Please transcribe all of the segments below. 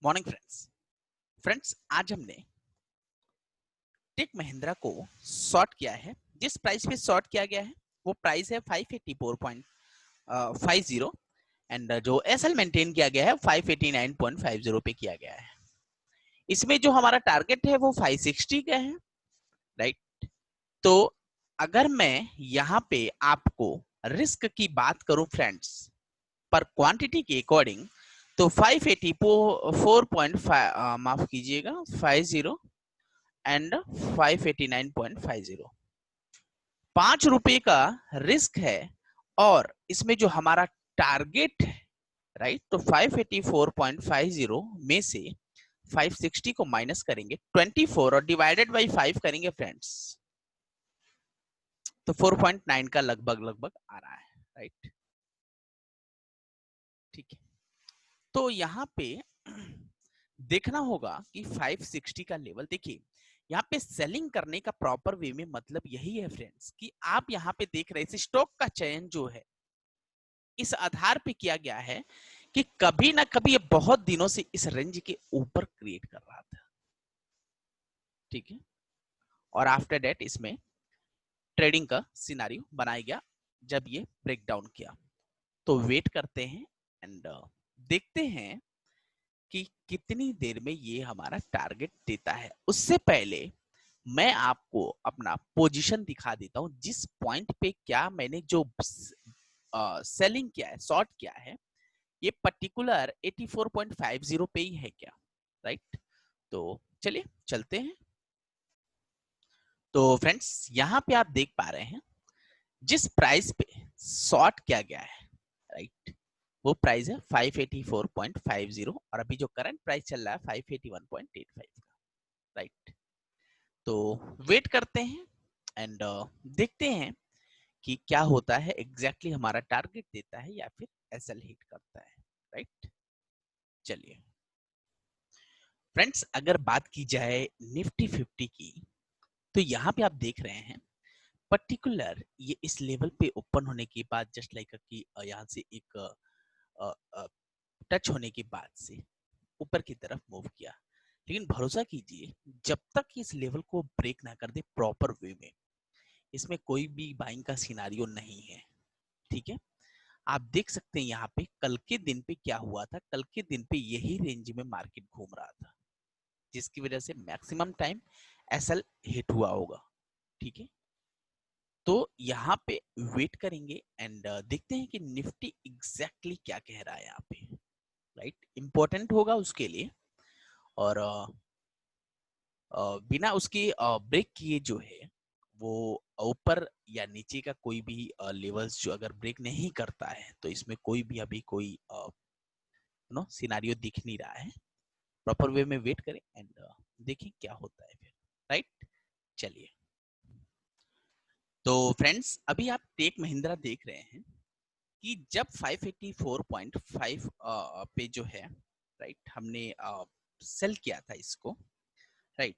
Morning friends आज हमने take Mahindra को शॉर्ट किया है। जिस प्राइस पे शॉर्ट किया गया है वो प्राइस है 584.50 एंड जो एसएल मेंटेन किया गया है 589.50 पे किया गया है। इसमें जो हमारा टारगेट है वो 560 का है, राइट। तो अगर मैं यहाँ पे आपको रिस्क की बात करूं फ्रेंड्स पर क्वांटिटी के अकॉर्डिंग, तो 584.5 माफ कीजिएगा 50 एंड 589.50 ₹5 का रिस्क है। और इसमें जो हमारा टारगेट है, राइट, तो 584.50 में से 560 को माइनस करेंगे 24 और डिवाइडेड बाई 5 करेंगे फ्रेंड्स, तो 4.9 का लगभग आ रहा है, राइट। ठीक है, तो यहाँ पे देखना होगा कि 560 का लेवल देखिए। यहाँ पे सेलिंग करने का प्रॉपर वे में मतलब यही है फ्रेंड्स कि आप यहाँ पे देख रहे हैं स्टॉक का चयन जो है इस आधार पे किया गया है कि कभी ना कभी ये बहुत दिनों से इस रेंज के ऊपर क्रिएट कर रहा था, ठीक है। और आफ्टर दैट इसमें ट्रेडिंग का सिनारियो बनाया गया जब ये ब्रेक डाउन किया। तो वेट करते हैं एंड देखते हैं कि कितनी देर में ये हमारा टारगेट देता है। उससे पहले मैं आपको अपना पोजीशन दिखा देता हूं, जिस पॉइंट पे क्या मैंने जो सेलिंग किया है, शॉर्ट किया है, ये पर्टिकुलर 84.50 पे ही है क्या, राइट। तो चलिए चलते हैं। तो फ्रेंड्स यहाँ पे आप देख पा रहे हैं जिस प्राइस पे शॉर्ट किया गया है, राइट, वो प्राइस है 584.50 और अभी जो करंट प्राइस चल रहा है 581.85 का, राइट। तो वेट करते हैं एंड देखते हैं कि क्या होता है, एग्जैक्टली हमारा टारगेट देता है या फिर एसएल हिट करता है, राइट। चलिए फ्रेंड्स, अगर बात की जाए निफ्टी 50 की, तो यहाँ पे आप देख रहे हैं पर्टिकुलर ये इस लेवल पे ओपन होने के बाद जस्ट लाइक कि यहाँ से एक टच होने के बाद से ऊपर की तरफ मूव किया। लेकिन भरोसा कीजिए, जब तक इस लेवल को ब्रेक ना कर दे प्रॉपर वे में, इसमें कोई भी बाइंग का सिनारियो नहीं है, ठीक है। आप देख सकते हैं यहाँ पे कल के दिन पे क्या हुआ था। कल के दिन पे यही रेंज में मार्केट घूम रहा था, जिसकी वजह से मैक्सिमम टाइम एसएल हिट हुआ होगा, ठीक है। तो यहाँ पे वेट करेंगे एंड देखते हैं कि निफ्टी एग्जैक्टली क्या कह रहा है यहाँ पे, राइट। इंपॉर्टेंट होगा उसके लिए। और बिना उसके ब्रेक किए जो है वो ऊपर या नीचे का कोई भी लेवल्स जो अगर ब्रेक नहीं करता है, तो इसमें कोई भी अभी कोई सिनारियो दिख नहीं रहा है। प्रॉपर वे में वेट करें एंड देखें क्या होता है फिर, राइट। चलिए, तो फ्रेंड्स अभी आप टेक महिंद्रा देख रहे हैं कि जब 584.5 पे जो है, राइट, हमने सेल किया था इसको, राइट।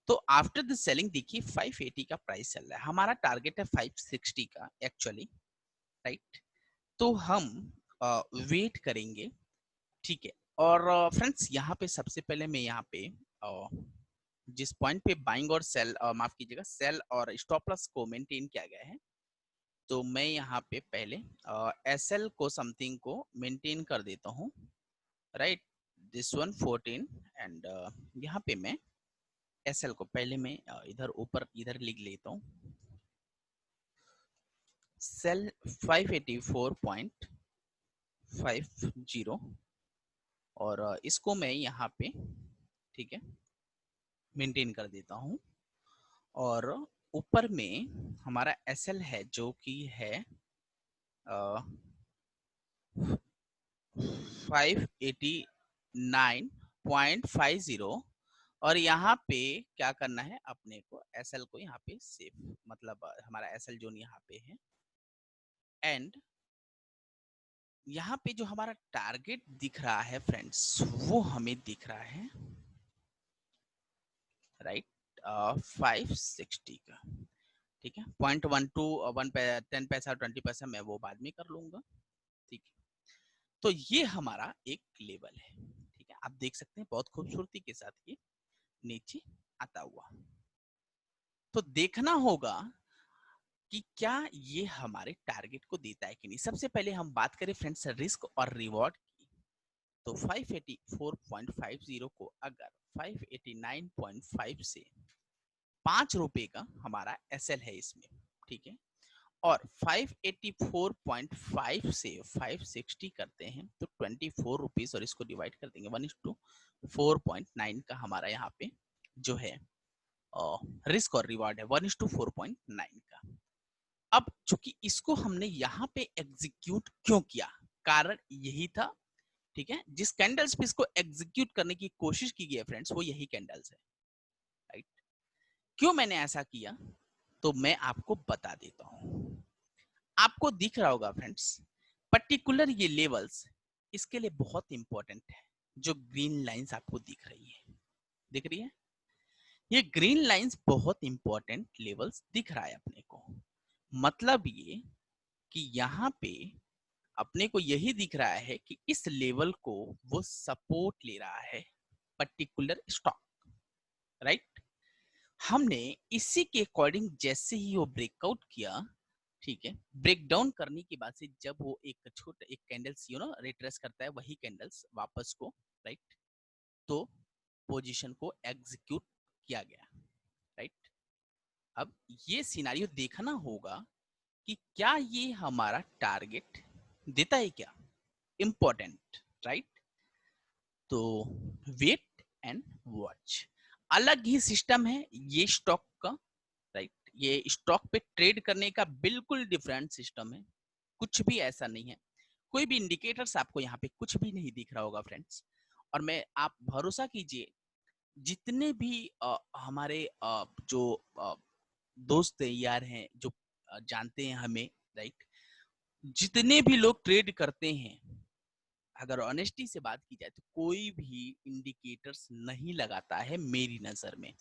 तो आफ्टर द सेलिंग देखिए 580 का प्राइस चल रहा है, हमारा टारगेट है 560 का एक्चुअली, राइट। तो हम वेट करेंगे, ठीक है। और फ्रेंड्स यहाँ पे सबसे पहले मैं यहाँ पे जिस पॉइंट पे बाइंग और सेल, माफ कीजिएगा, सेल और स्टॉप लॉस को मेंटेन किया गया है, तो मैं यहाँ पे पहले एसएल को समथिंग को मेंटेन कर देता हूँ, राइट, दिस वन 14 एंड यहाँ पे मैं एसएल को पहले मैं इधर ऊपर इधर लिख लेता हूँ, सेल 584.50 और इसको मैं यहाँ पे, ठीक है, मेंटेन कर देता हूँ। और ऊपर में हमारा एसएल है जो कि है 589.50 और यहाँ पे क्या करना है अपने को, एसएल को यहाँ पे सेव, मतलब हमारा एसएल जोन यहाँ पे है। एंड यहाँ पे जो हमारा टारगेट दिख रहा है फ्रेंड्स, वो हमें दिख रहा है, राइट, 560 का, ठीक है। 0.12 10 पैसा 20 पैसा मैं वो बाद में कर लूंगा, ठीक है। तो ये हमारा एक लेवल है, ठीक है। आप देख सकते हैं बहुत खूबसूरती के साथ ये नीचे आता हुआ। तो देखना होगा कि क्या ये हमारे टारगेट को देता है कि नहीं। सबसे पहले हम बात करें फ्रेंड्स रिस्क और रिवॉर्ड की, तो 584.50 को अगर 589.5 से 5 रुपए का हमारा एसएल है इसमें, ठीक है, और 584.5 से 560 करते हैं तो 24 रुपीज, और इसको डिवाइड कर देंगे 1:4.9 का हमारा यहाँ पे जो है रिस्क और रिवार्ड है 1:4.9 का। अब चूंकि इसको हमने यहाँ पे एग्जीक्यूट क्यों किया, कारण यही था, ठीक है, जिस कैंडल्स पे इसको एग्जीक्यूट करने की कोशिश की गई है फ्रेंड्स वो यही कैंडल्स है, राइट। क्यों मैंने ऐसा किया तो मैं आपको बता देता हूं। आपको दिख रहा होगा फ्रेंड्स पर्टिकुलर ये लेवल्स इसके लिए बहुत इंपॉर्टेंट है। जो ग्रीन लाइंस आपको दिख रही है, दिख रही है, ये ग्रीन लाइंस बहुत इंपॉर्टेंट लेवल्स दिख रहा है अपने को। मतलब ये कि यहाँ पे अपने को यही दिख रहा है कि इस लेवल को वो सपोर्ट ले रहा है पर्टिकुलर स्टॉक, राइट। हमने इसी के अकॉर्डिंग जैसे ही वो ब्रेकआउट किया, ठीक है, ब्रेक डाउन करने के बाद से जब वो एक छोटा एक कैंडल्स रिट्रेस करता है वही कैंडल्स वापस को, राइट, तो पोजीशन को एग्जीक्यूट किया गया, राइट। अब ये सिनेरियो देखना होगा कि क्या ये हमारा टारगेट देता है क्या, इंपॉर्टेंट, राइट। तो वेट एंड वॉच अलग ही सिस्टम है ये स्टॉक का, राइट। ये स्टॉक पे ट्रेड करने का बिल्कुल डिफरेंट सिस्टम है, कुछ भी ऐसा नहीं है। कोई भी इंडिकेटर्स आपको यहाँ पे कुछ भी नहीं दिख रहा होगा फ्रेंड्स। और मैं आप भरोसा कीजिए जितने भी हमारे जो दोस्त यार हैं जो जानते हैं हमें, राइट, जितने भी लोग ट्रेड करते हैं, अगर ऑनेस्टी से बात की जाए तो कोई भी इंडिकेटर्स नहीं लगाता है मेरी नजर में।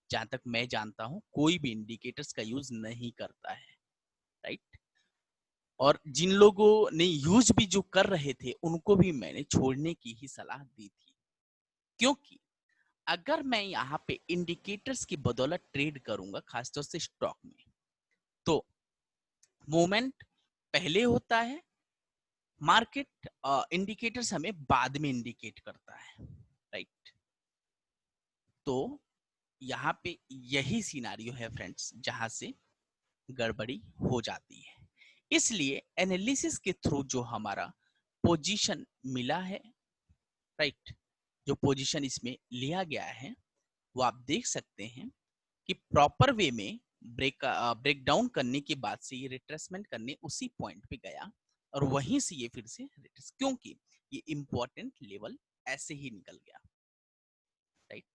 जहां तक मैं जानता हूं कोई भी इंडिकेटर्स का यूज नहीं करता है, राइट। और जिन लोगों ने यूज भी जो कर रहे थे उनको भी मैंने छोड़ने की ही सलाह दी थी, क्योंकि अगर मैं यहाँ पे इंडिकेटर्स की बदौलत ट्रेड करूंगा खासतौर से स्टॉक में, तो मोमेंट पहले होता है, मार्केट इंडिकेटर्स हमें बाद में इंडिकेट करता है, राइट। तो यहाँ पे यही सिनारियो है फ्रेंड्स जहां से गड़बड़ी हो जाती है। इसलिए एनालिसिस के थ्रू जो हमारा पोजीशन मिला है, राइट, जो पोजीशन इसमें लिया गया है वो आप देख सकते हैं कि प्रॉपर वे में ब्रेक डाउन करने के बाद से ये रिट्रेसमेंट करने उसी पॉइंट पे गया और वहीं से ये फिर से रिट्रेस, क्योंकि ये इंपॉर्टेंट लेवल ऐसे ही निकल गया, राइट।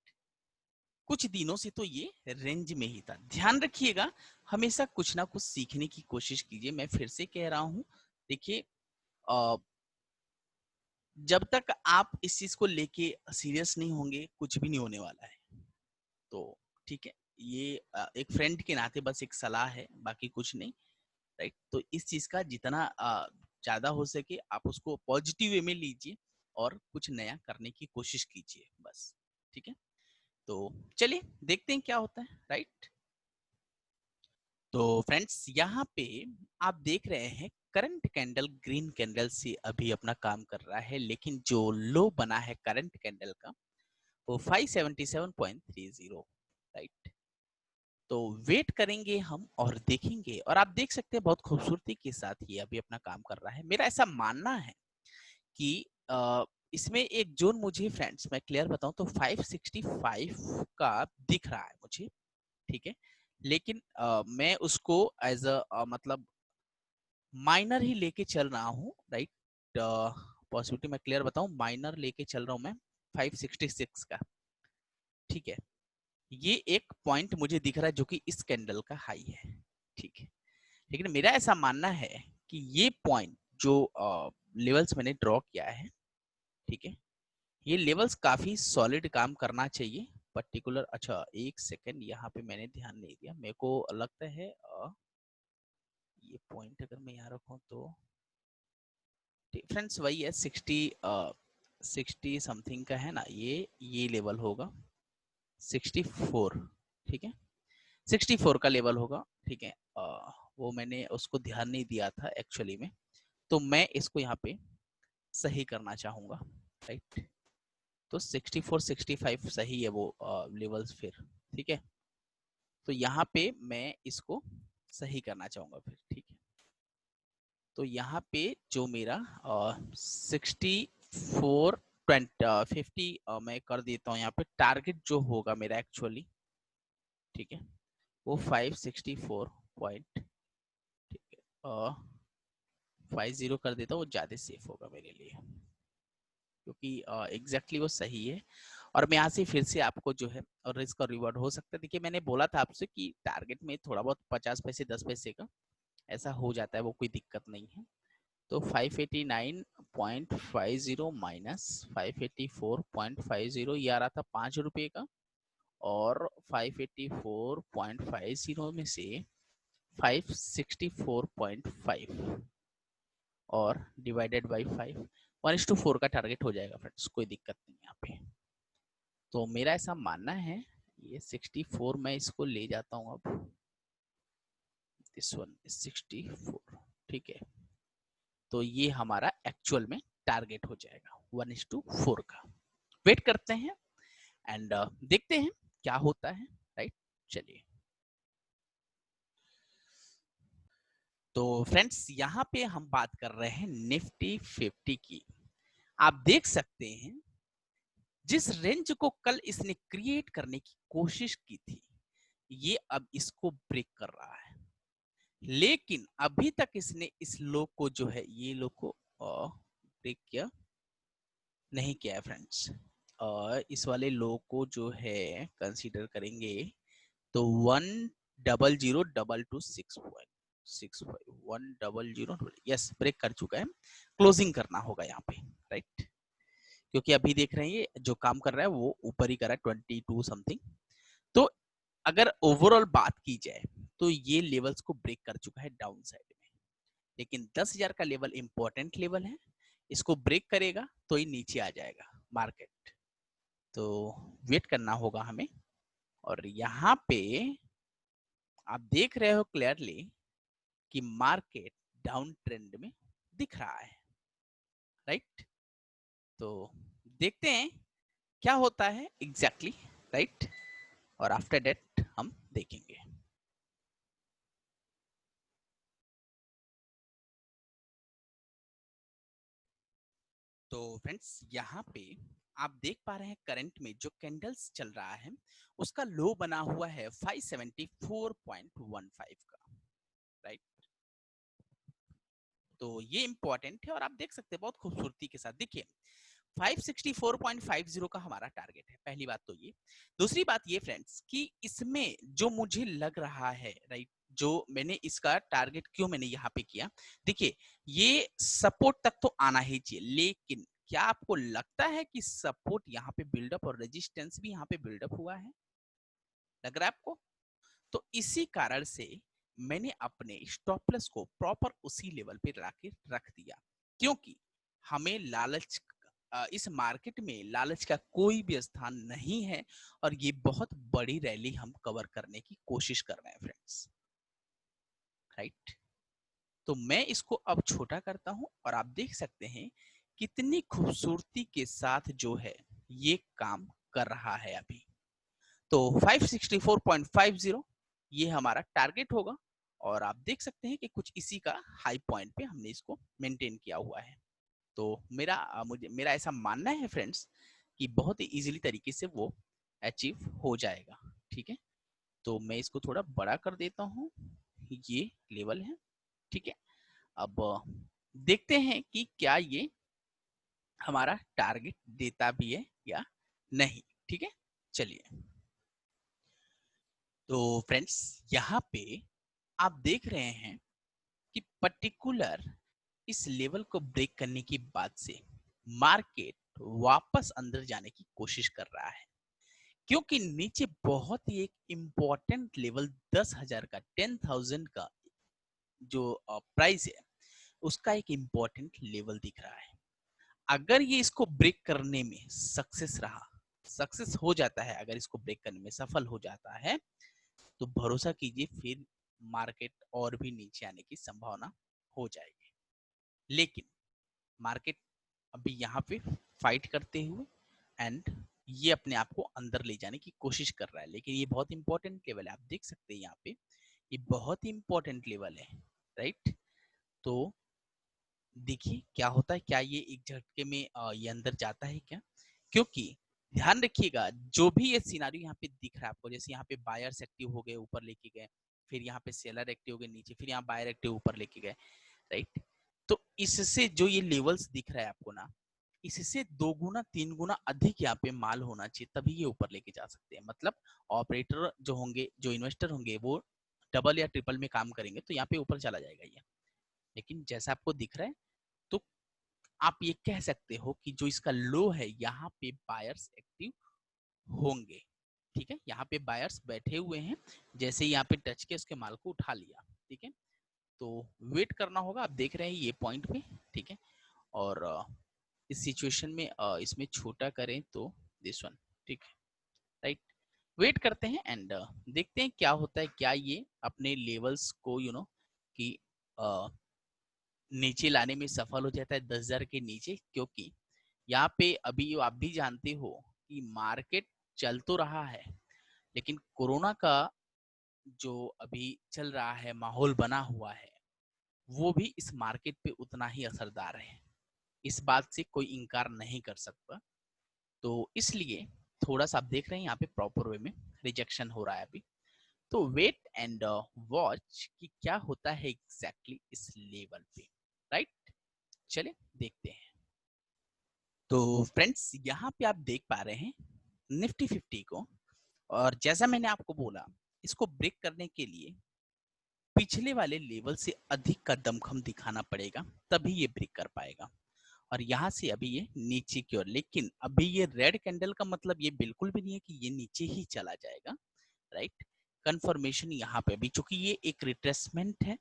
कुछ दिनों से तो ये रेंज में ही था। ध्यान रखिएगा, हमेशा कुछ ना कुछ सीखने की कोशिश कीजिए। मैं फिर से कह रहा हूं, देखिए जब तक आप इस चीज को लेके सीरियस नहीं होंगे कुछ भी नहीं होने वाला है। तो ठीक है, ये एक फ्रेंड के नाते बस एक सलाह है, बाकी कुछ नहीं, राइट। तो इस चीज का जितना ज्यादा हो सके आप उसको पॉजिटिव वे में लीजिए और कुछ नया करने की कोशिश कीजिए बस, ठीक है। तो चलिए देखते हैं क्या होता है, राइट। तो फ्रेंड्स यहाँ पे आप देख रहे हैं करंट कैंडल ग्रीन कैंडल से अभी अपना काम कर रहा है, लेकिन जो लो बना है करंट कैंडल का वो 577.30, राइट। तो वेट करेंगे हम और देखेंगे, और आप देख सकते हैं बहुत खूबसूरती के साथ ये अभी अपना काम कर रहा है। मेरा ऐसा मानना है कि इसमें एक जोन मुझे फ्रेंड्स मैं क्लियर बताऊं तो 565 का दिख रहा है मुझे, ठीक है। लेकिन मैं उसको एज अ मतलब माइनर ही लेके चल रहा हूँ, राइट। पॉसिबिलिटी मैं क्लियर बताऊं, माइनर लेके चल रहा हूं मैं 566 का, ठीक है। ये एक पॉइंट मुझे दिख रहा है जो कि इस कैंडल का हाई है, ठीक है। लेकिन मेरा ऐसा मानना है कि ये पॉइंट जो लेवल्स मैंने ड्रॉ किया है, ठीक है, ये लेवल्स काफी सॉलिड काम करना चाहिए पर्टिकुलर। अच्छा एक सेकंड, यहाँ पे मैंने ध्यान नहीं दिया, मेरे को लगता है ये पॉइंट अगर मैं यहाँ रखूं तो फ्रेंड्स वही है 60 समथिंग का है ना, ये लेवल होगा 64, ठीक है 64 का लेवल होगा, ठीक है। वो मैंने उसको ध्यान नहीं दिया था एक्चुअली में, तो मैं इसको यहाँ पे सही करना चाहूंगा, राइट। तो 64 65 सही है वो लेवल्स फिर, ठीक है। तो यहाँ पे मैं इसको सही करना चाहूंगा फिर, ठीक है। तो यहाँ पे जो मेरा 64 50 मैं कर देता हूँ यहाँ पे, टारगेट जो होगा मेरा एक्चुअली, ठीक है, वो 564 पॉइंट, ठीक है 50 कर देता हूँ, वो ज्यादा सेफ होगा मेरे लिए, क्योंकि एग्जैक्टली वो सही है। और मैं यहाँ से फिर से आपको जो है और रिस्क और रिवॉर्ड हो सकता है, देखिए मैंने बोला था आपसे कि टारगेट में थोड़ा बहुत 50 पैसे 10 पैसे का ऐसा हो जाता है, वो कोई दिक्कत नहीं है। तो 589.50 माइनस 584.50 ये आ रहा था 5 रुपये का, और 584.50 में से 564.5 और डिवाइडेड बाई 5, 1:4 का टारगेट हो जाएगा फ्रेंड्स, कोई दिक्कत नहीं यहाँ पे। तो मेरा ऐसा मानना है, ये 64 मैं इसको ले जाता हूँ अब, दिस वन 64, ठीक है। तो ये हमारा एक्चुअल में टारगेट हो जाएगा 1:4 का। वेट करते हैं एंड देखते हैं क्या होता है, राइट। चलिए, तो फ्रेंड्स यहाँ पे हम बात कर रहे हैं निफ्टी 50 की। आप देख सकते हैं जिस रेंज को कल इसने क्रिएट करने की कोशिश की थी, ये अब इसको ब्रेक कर रहा है, लेकिन अभी तक इसने इस लो को जो है, ये लो को ब्रेक किया नहीं किया है फ्रेंड्स। और इस वाले लो को जो है कंसीडर करेंगे तो 1002226.65 यस, ब्रेक कर चुका है, क्लोजिंग करना होगा यहाँ पे, राइट। क्योंकि अभी देख रहे हैं ये जो काम कर रहा है वो ऊपर ही कर रहा है 22 समथिंग। तो अगर ओवरऑल बात की जाए तो ये लेवल्स को ब्रेक कर चुका है डाउन साइड में, लेकिन 10,000 का लेवल इंपॉर्टेंट लेवल है, इसको ब्रेक करेगा तो ही नीचे आ जाएगा मार्केट। तो वेट करना होगा हमें। और यहाँ पे आप देख रहे हो क्लियरली कि मार्केट डाउन ट्रेंड में दिख रहा है, राइट। तो देखते हैं क्या होता है एग्जैक्टली, राइट। और आफ्टर दैट हम देखेंगे। तो फ्रेंड्स यहाँ पे आप देख पा रहे हैं करंट में जो कैंडल्स चल रहा है उसका लो बना हुआ है 574.15 का, राइट। तो ये इंपॉर्टेंट है और आप देख सकते हैं बहुत खूबसूरती के साथ, देखिए 564.50 का हमारा टारगेट है, पहली बात तो ये। दूसरी बात ये फ्रेंड्स कि इसमें जो मुझे लग रहा है, राइट, जो मैंने इसका टारगेट क्यों मैंने यहाँ पे किया, देखिए ये सपोर्ट तक तो आना ही चाहिए, लेकिन क्या आपको लगता है कि सपोर्ट यहाँ पे बिल्डअप और रेजिस्टेंस भी यहाँ पे बिल्डअप हुआ है, लग रहा है आपको? तो इसी कारण से मैंने अपने स्टॉप लॉस को प्रॉपर उसी लेवल पे लाके रख दिया, क्योंकि हमें लालच, इस मार्केट में लालच का कोई भी स्थान नहीं है, और ये बहुत बड़ी रैली हम कवर करने की कोशिश कर रहे हैं फ्रेंड्स, राइट। तो मैं इसको अब छोटा करता हूं और आप देख सकते हैं कितनी खूबसूरती के साथ जो है ये काम कर रहा है अभी। तो 564.50 ये हमारा टारगेट होगा, और आप देख सकते हैं कि कुछ इसी का हाई पॉइंट पे हमने इसको मेंटेन किया हुआ है। तो मेरा ऐसा मानना है फ्रेंड्स कि बहुत ही इजीली तरीके से वो अचीव हो जाएगा, ठीक है। तो मैं इसको थोड़ा बड़ा कर देता हूँ, ये लेवल है, ठीक है। अब देखते हैं कि क्या ये हमारा टारगेट देता भी है या नहीं, ठीक है। चलिए, तो फ्रेंड्स यहाँ पे आप देख रहे हैं कि पर्टिकुलर इस लेवल को ब्रेक करने की बाद से मार्केट वापस अंदर जाने की कोशिश कर रहा है, क्योंकि नीचे बहुत ही एक इंपॉर्टेंट लेवल 10,000 का 10,000 का जो प्राइस है उसका एक इंपॉर्टेंट लेवल दिख रहा है। अगर ये इसको ब्रेक करने में सक्सेस रहा, सक्सेस हो जाता है, अगर इसको ब्रेक करने में सफल हो जाता है, तो भरोसा कीजिए फिर मार्केट और भी नीचे आने की संभावना हो जाएगी। लेकिन मार्केट अभी यहाँ पे फाइट करते हुए एंड ये अपने आप को अंदर ले जाने की कोशिश कर रहा है, लेकिन ये बहुत इंपॉर्टेंट लेवल है, आप देख सकते हैं यहाँ पे ये बहुत ही इंपॉर्टेंट लेवल है, राइट। तो देखिए क्या होता है, क्या ये एक झटके में ये अंदर जाता है क्या, क्योंकि ध्यान रखिएगा जो भी ये सिनारियो यहाँ पे दिख रहा है आपको, जैसे यहाँ पे बायर्स एक्टिव हो गए ऊपर लेके गए, फिर यहाँ पे सेलर एक्टिव हो गए नीचे, फिर यहाँ बायर एक्टिव ऊपर लेके गए, राइट। तो इससे जो ये लेवल्स दिख रहा है आपको ना, इससे 2 गुना 3 गुना अधिक यहाँ पे माल होना चाहिए, तभी ये ऊपर लेके जा सकते हैं। मतलब ऑपरेटर जो होंगे, जो इन्वेस्टर होंगे, वो डबल या ट्रिपल में काम करेंगे तो यहाँ पे ऊपर चला जाएगा ये। लेकिन जैसा आपको दिख रहा है, तो आप ये कह सकते हो कि जो इसका लो है यहाँ पे बायर्स एक्टिव होंगे, ठीक है। यहाँ पे बायर्स बैठे हुए हैं, जैसे यहाँ पे टच के उसके माल को उठा लिया, ठीक है। तो वेट करना होगा, आप देख रहे हैं ये पॉइंट पे, ठीक है। और इस सिचुएशन में इसमें छोटा करें तो दिस वन, ठीक है, राइट। वेट करते हैं एंड देखते हैं क्या होता है, क्या ये अपने लेवल्स को कि नीचे लाने में सफल हो जाता है 10,000 के नीचे, क्योंकि यहाँ पे अभी आप भी जानते हो कि मार्केट चल तो रहा है, लेकिन कोरोना का जो अभी चल रहा है, माहौल बना हुआ है, वो भी इस मार्केट पे उतना ही असरदार है, इस बात से कोई इनकार नहीं कर सकता। तो इसलिए थोड़ा सा आप देख रहे हैं यहाँ पे प्रॉपर वे में रिजेक्शन हो रहा है अभी। तो वेट एंड वॉच कि क्या होता है एग्जैक्टली इस लेवल पे, राइट। चलिए देखते हैं। तो फ्रेंड्स यहाँ पे आप देख पा रहे हैं निफ्टी 50 को, और जैसा मैंने आपको बोला, इसको ब्रेक करने के लिए पिछले वाले लेवल से अधिक का दमखम दिखाना पड़ेगा, तभी ये ब्रेक कर पाएगा। और यहाँ से अभी ये नीचे की ओर, लेकिन अभी ये रेड कैंडल का मतलब ये बिल्कुल भी नहीं है कि ये नीचे ही चला जाएगा, राइट। कंफर्मेशन यहाँ पे अभी, चूंकि ये एक रिट्रेसमेंट है,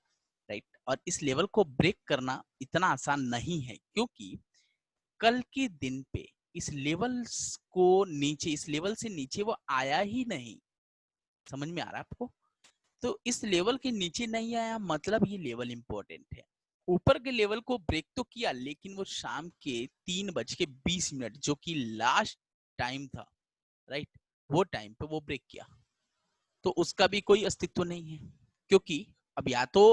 राइट, और इस लेवल को ब्रेक करना इतना आसान नहीं है, क्योंकि कल के दिन पे इस लेवल को नीचे, इस लेवल से नीचे वो आया ही नहीं। समझ में आ रहा है आपको? तो इस लेवल के नीचे नहीं आया, मतलब ये लेवल इंपॉर्टेंट है। ऊपर के लेवल को ब्रेक तो किया, लेकिन वो शाम के 3:20 जो कि लास्ट टाइम था, राइट, वो टाइम पे वो ब्रेक किया, तो उसका भी कोई अस्तित्व नहीं है, क्योंकि अब या तो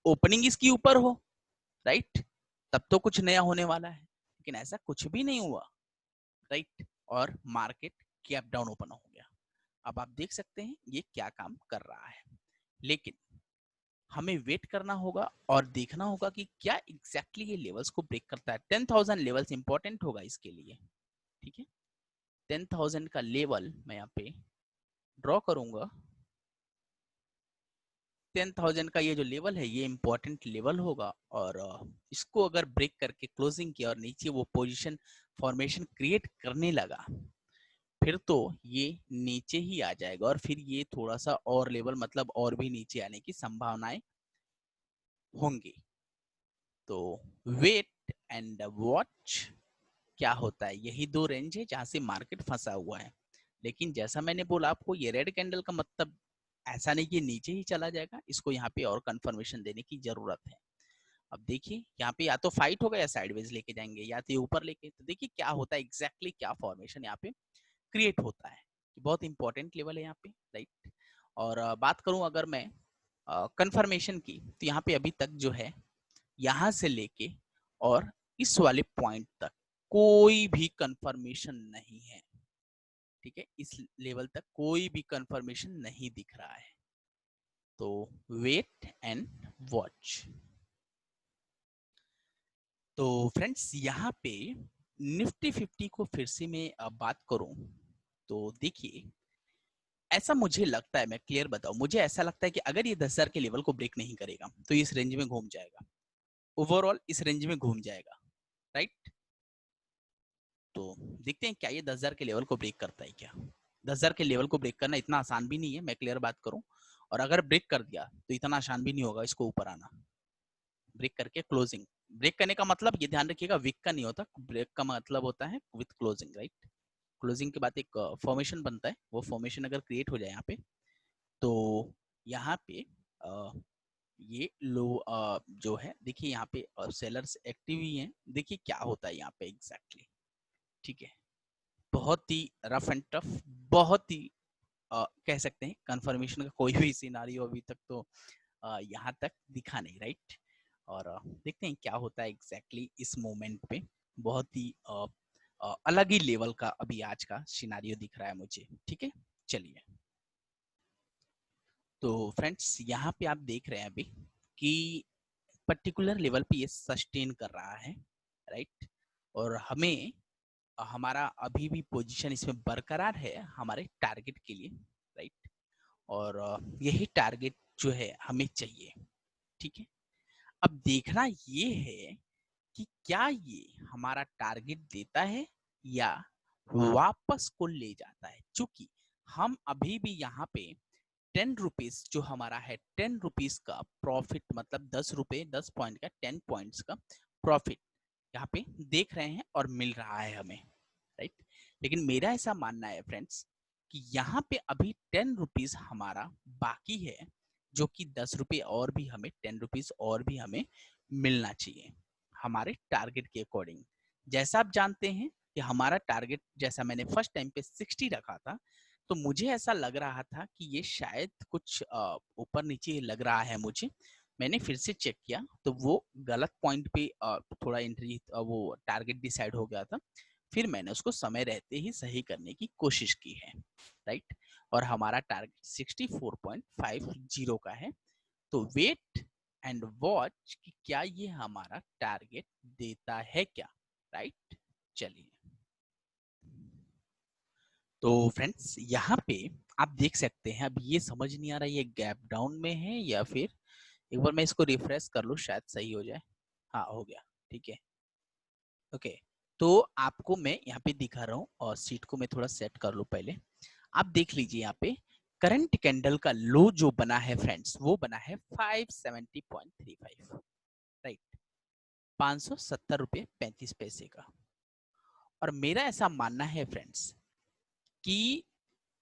ओपनिंग इसकी ऊपर हो, राइट, तब तो कुछ नया होने वाला है, लेकिन ऐसा कुछ भी नहीं हुआ, राइट, और मार्केट गैप डाउन ओपन हो गया। अब आप देख सकते हैं ये क्या काम कर रहा है, लेकिन हमें वेट करना होगा और देखना होगा कि क्या एग्जैक्टली ये लेवल्स को ब्रेक करता है। 10,000 लेवल्स इंपॉर्टेंट होगा इसके लिए, ठीक है। 10,000 का लेवल मैं यहाँ पे ड्रॉ करूंगा। 10,000 का ये जो लेवल है ये इंपॉर्टेंट लेवल होगा, और इसको अगर ब्रेक करके क्लोजिंग किया और नीचे वो पोजीशन फॉर्मेशन क्रिएट करने लगा, फिर तो ये नीचे ही आ जाएगा, और फिर ये थोड़ा सा और लेवल, मतलब और भी नीचे आने की संभावनाएं होंगी। तो वेट एंड वॉच क्या होता है, यही दो रेंज है जहां से मार्केट फंसा हुआ है। लेकिन जैसा मैंने बोला आपको, ये रेड कैंडल का मतलब ऐसा नहीं कि नीचे ही चला जाएगा, इसको यहाँ पे और कंफर्मेशन देने की जरूरत है। अब देखिए यहाँ पे या तो फाइट होगा या साइडवेज लेके जाएंगे, या तो ऊपर लेके, तो देखिए क्या होता है एग्जैक्टली, क्या फॉर्मेशन यहाँ पे क्रिएट होता है। बहुत इंपॉर्टेंट लेवल है यहाँ पे, राइट। और बात करूं अगर मैं कंफर्मेशन की, तो यहाँ पे अभी तक जो है, यहाँ से लेके और इस वाले पॉइंट तक कोई भी कंफर्मेशन नहीं है, ठीक है। इस लेवल तक कोई भी कंफर्मेशन नहीं दिख रहा है। तो वेट एंड वॉच। तो फ्रेंड्स यहाँ पे निफ्टी 50 को फिर से मैं बात करूं, तो देखिए ऐसा मुझे लगता है, मैं क्लियर बताऊं, मुझे ऐसा लगता है कि अगर ये 10,000 के लेवल को ब्रेक नहीं करेगा तो इस रेंज में घूम जाएगा, ओवरऑल इस रेंज में घूम जाएगा, राइट। तो देखते हैं क्या ये 10,000 के लेवल को ब्रेक करता है क्या। 10,000 के लेवल को ब्रेक करना इतना आसान भी नहीं है, मैं क्लियर बात करूं, और अगर ब्रेक कर दिया तो इतना आसान भी नहीं होगा इसको ऊपर आना। ब्रेक करके क्लोजिंग, ब्रेक करने का मतलब ये ध्यान रखिएगा विक का नहीं होता, ब्रेक का मतलब होता है विथ क्लोजिंग, राइट। क्लोजिंग के बाद एक फॉर्मेशन बनता है, वो फॉर्मेशन अगर क्रिएट हो जाए यहाँ पे, तो यहाँ पे ये लो जो है देखिए यहाँ पे सेलर्स एक्टिव ही हैं, देखिए क्या होता है यहाँ पे एग्जैक्टली, ठीक है। बहुत ही रफ एंड टफ, बहुत ही कह सकते हैं कंफर्मेशन का कोई भी सिनारियो अभी तक तो यहाँ तक दिखा नहीं, राइट। और देखते हैं क्या होता है एग्जैक्टली इस मोमेंट पे, बहुत ही अलग ही लेवल का अभी आज का सिनारियो दिख रहा है मुझे, ठीक है। चलिए, तो फ्रेंड्स यहाँ पे आप देख रहे हैं अभी कि पर्टिकुलर लेवल पे ये सस्टेन कर रहा है, राइट। और हमें हमारा अभी भी पोजीशन इसमें बरकरार है हमारे टारगेट के लिए, राइट। और यही टारगेट जो है हमें चाहिए, ठीक है। अब देखना ये है कि क्या ये हमारा टारगेट देता है या वापस को ले जाता है, क्योंकि हम अभी भी यहाँ पे 10 रुपीज जो हमारा है 10 रुपीज का प्रॉफिट, मतलब 10 रुपए 10 पॉइंट का 10 पॉइंट्स का प्रॉफिट यहाँ पे देख रहे हैं और मिल रहा है हमें, राइट। लेकिन मेरा ऐसा मानना है फ्रेंड्स कि यहाँ पे अभी 10 रुपीज हमारा बाकी है, जो कि 10 रुपए और भी हमें 10 रुपीज और भी हमें मिलना चाहिए हमारे टारगेट के अकॉर्डिंग। जैसा आप जानते हैं कि हमारा टारगेट, जैसा मैंने फर्स्ट टाइम पे 60 रखा था, तो मुझे ऐसा लग रहा था कि ये शायद कुछ ऊपर नीचे लग रहा है मुझे। मैंने फिर से चेक किया तो वो गलत पॉइंट पे थोड़ा एंट्री वो टारगेट डिसाइड हो गया था। फिर मैंने उसको समय रहते ही सही करने की कोशिश की है, राइट। और हमारा टारगेट 64.50 का है। तो वेट एंड वॉच कि क्या ये हमारा टारगेट देता है क्या, राइट। चलिए, तो फ्रेंड्स यहाँ पे आप देख सकते हैं, अब ये समझ नहीं आ रहा ये गैप डाउन में है या फिर, एक बार मैं इसको रिफ्रेश कर लूँ शायद सही हो जाए। हाँ, हो गया, ठीक है, ओके। तो आपको मैं यहाँ पे दिखा रहा हूँ और सीट को मैं थोड़ा सेट कर लूँ पहले। आप देख लीजिए यहाँ पे करंट कैंडल का लो जो बना है फ्रेंड्स, वो बना है 570.35, राइट, 570 रुपये 35 पैसे का। और मेरा ऐसा मानना है फ्रेंड्स कि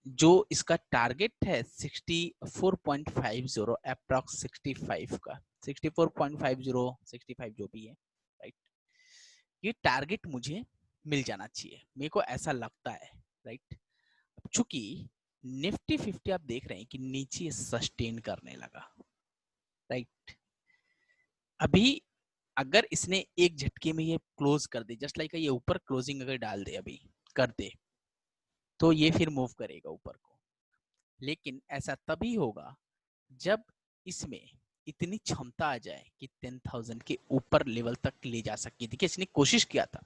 जो इसका टारगेट है 64.50 अप्रॉक्स 65 का, 64.50 65 जो भी है, राइट, ये टारगेट मुझे मिल जाना चाहिए, मेरे को ऐसा लगता है, राइट। चूंकि निफ्टी 50 आप देख रहे हैं कि नीचे सस्टेन करने लगा, राइट। अभी अगर इसने एक झटके में ये क्लोज कर दे, जस्ट लाइक ये ऊपर क्लोजिंग अगर डाल दे अभी कर दे, तो ये फिर मूव करेगा ऊपर को। लेकिन ऐसा तभी होगा जब इसमें इतनी क्षमता आ जाए कि 10,000 के ऊपर लेवल तक ले जा सके। देखिए इसने कोशिश किया था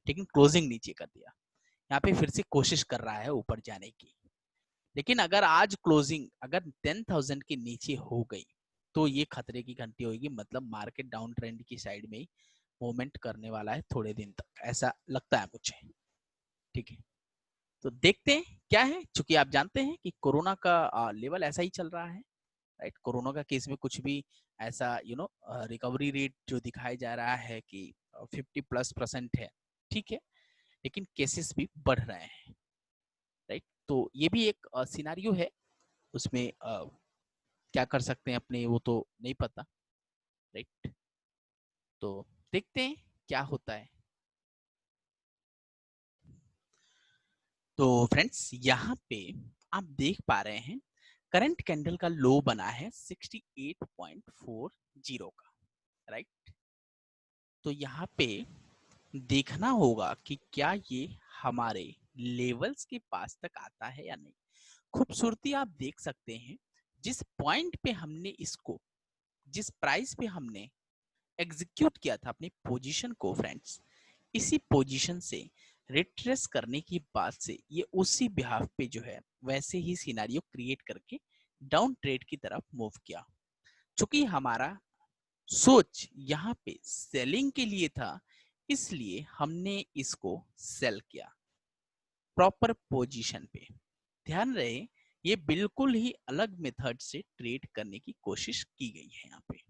लेकिन क्लोजिंग नीचे कर दिया, यहाँ पे फिर से कोशिश कर रहा है ऊपर जाने की। लेकिन अगर आज क्लोजिंग अगर 10,000 के नीचे हो गई तो ये खतरे की घंटी होगी, मतलब मार्केट डाउन ट्रेंड की साइड में ही मूवमेंट करने वाला है थोड़े दिन तक, ऐसा लगता है मुझे, ठीक है। तो देखते हैं क्या है, क्योंकि आप जानते हैं कि कोरोना का लेवल ऐसा ही चल रहा है, राइट। कोरोना का केस में कुछ भी ऐसा रिकवरी रेट जो दिखाया जा रहा है कि 50+% है, ठीक है, लेकिन केसेस भी बढ़ रहे हैं, राइट। तो ये भी एक सिनारियो है, उसमें क्या कर सकते हैं अपने वो तो नहीं पता, राइट। तो देखते हैं क्या होता है। तो फ्रेंड्स यहाँ पे आप देख पा रहे हैं करंट कैंडल का लो बना है 68.40 का, राइट। तो यहाँ पे देखना होगा कि क्या ये हमारे लेवल्स के पास तक आता है या नहीं। खूबसूरती आप देख सकते हैं, जिस पॉइंट पे हमने इसको, जिस प्राइस पे हमने एग्जीक्यूट किया था अपनी पोजीशन को फ्रेंड्स, इसी पोजीशन से रिट्रेस करने की बात से ये उसी बिहाफ पे जो है वैसे ही सिनेरियो क्रिएट करके डाउन ट्रेड की तरफ मूव किया। चूंकि हमारा सोच यहाँ पे सेलिंग के लिए था, इसलिए हमने इसको सेल किया प्रॉपर पोजीशन पे। ध्यान रहे ये बिल्कुल ही अलग मेथड से ट्रेड करने की कोशिश की गई है यहाँ पे।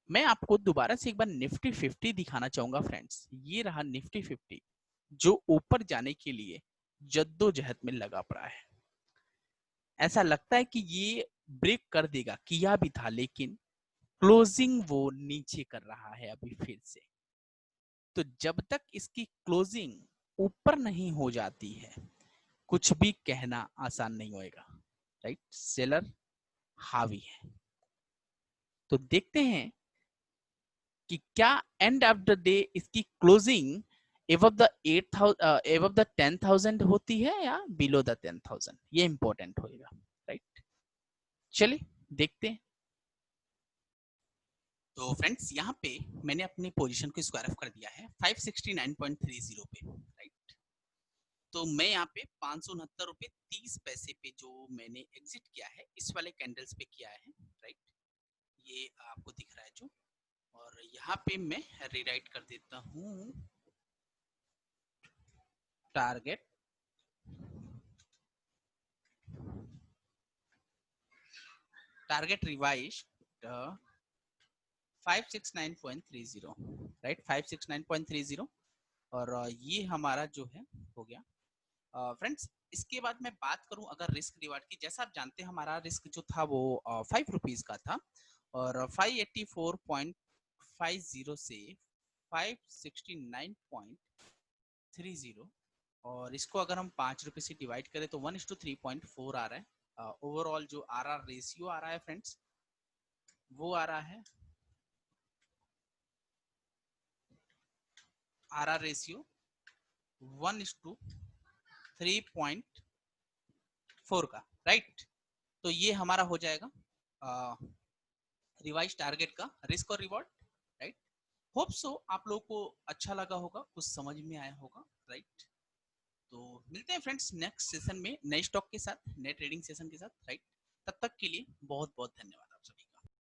मैं आपको दोबारा से एक बार निफ्टी 50 दिखाना चाहूंगा फ्रेंड्स। ये रहा निफ्टी 50 जो ऊपर जाने के लिए जद्दोजहद में लगा पड़ा है। ऐसा लगता है कि ये ब्रेक कर देगा, किया भी था, लेकिन क्लोजिंग वो नीचे कर रहा है अभी फिर से। तो जब तक इसकी क्लोजिंग ऊपर नहीं हो जाती है, कुछ भी कहना आसान नहीं होएगा, राइट। सेलर हावी है। तो देखते हैं कि क्या एंड ऑफ द डे इसकी closing above the 8,000 above the 10,000 होती है या बिलो द 10,000, ये इंपॉर्टेंट होएगा, राइट। चलिए देखते हैं। तो फ्रेंड्स यहाँ पे मैंने अपनी पोजीशन को स्क्वायर ऑफ कर दिया है 569.30 पे, राइट। तो मैं यहाँ पे 569 रुपए 30 पैसे पे जो मैंने एग्जिट किया है इस वाले कैंडल्स पे किया है, राइट। ये आपको दिख रहा है जो, और यहाँ पे मैं रीराइट कर देता हूँ टारगेट रिवाइज 569.30, राइट, 569.30। और ये हमारा जो है हो गया। फ्रेंड्स इसके बाद मैं बात करूं अगर रिस्क रिवार्ड की, जैसा आप जानते हैं हमारा रिस्क जो था वो 5 रुपीज का था, और 584.50 से 569.30, और इसको अगर हम 5 रुपए से डिवाइड करें तो 1:3.4 आ रहा है। ओवरऑल जो आरआर रेशियो आ रहा है फ्रेंड्स वो आ रहा है आरआर रेशियो 1:3.4 का, राइट। तो ये हमारा हो जाएगा रिवाइज टारगेट का रिस्क और रिवॉर्ड, राइट। होप सो आप लोगों को अच्छा लगा होगा, कुछ समझ में आया होगा, राइट। तो मिलते हैं फ्रेंड्स नेक्स्ट सेशन में नए स्टॉक के साथ, नए ट्रेडिंग सेशन के साथ, राइट। तब तक के लिए बहुत बहुत धन्यवाद।